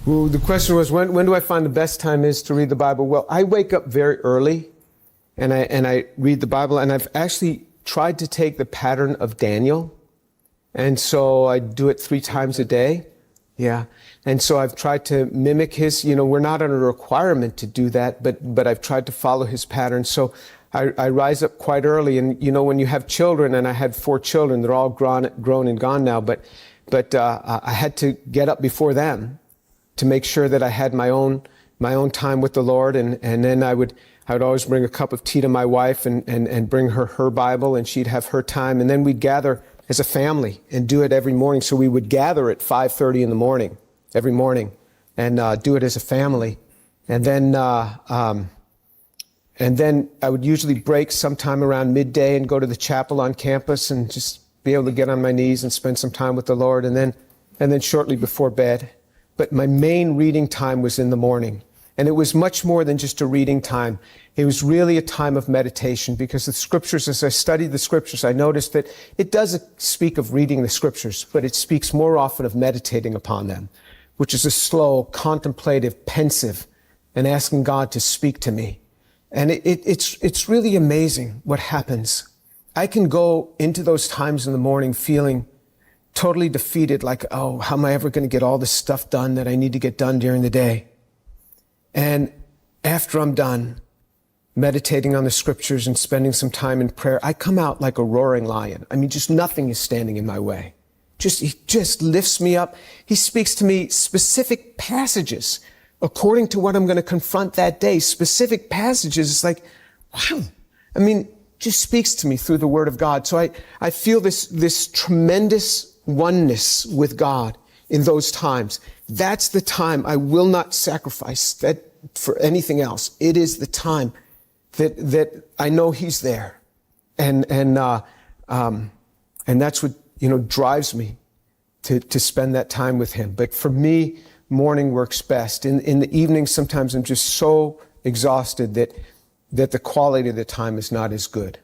Well, the question was, when do I find the best time is to read the Bible? Well, I wake up very early and I read the Bible, and I've actually tried to take the pattern of Daniel. And so I do it 3 times a day. Yeah. And so I've tried to mimic his, we're not on a requirement to do that, but I've tried to follow his pattern. So I rise up quite early, and when you have children, and I had 4 children, they're all grown and gone now, but I had to get up before them to make sure that I had my own time with the Lord, and then I would always bring a cup of tea to my wife and bring her Bible, and she'd have her time, and then we'd gather as a family and do it every morning. So we would gather at 5:30 in the morning every morning and do it as a family, and then I would usually break sometime around midday and go to the chapel on campus and just be able to get on my knees and spend some time with the Lord, and then shortly before bed. But my main reading time was in the morning. And it was much more than just a reading time. It was really a time of meditation, because the scriptures, as I studied the scriptures, I noticed that it does speak of reading the scriptures, but it speaks more often of meditating upon them, which is a slow, contemplative, pensive, and asking God to speak to me. And it's really amazing what happens. I can go into those times in the morning feeling totally defeated, like, oh, how am I ever going to get all this stuff done that I need to get done during the day? And after I'm done meditating on the scriptures and spending some time in prayer, I come out like a roaring lion. I mean, just nothing is standing in my way. He just lifts me up. He speaks to me specific passages according to what I'm going to confront that day. Specific passages. It's like, wow. I mean, just speaks to me through the Word of God. So I feel this tremendous oneness with God in those times. That's the time I will not sacrifice that for anything else. It is the time that I know He's there, and that's what drives me to spend that time with Him. But for me, morning works best. In the evening, sometimes I'm just so exhausted that the quality of the time is not as good.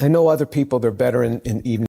I know other people, they're better in evening.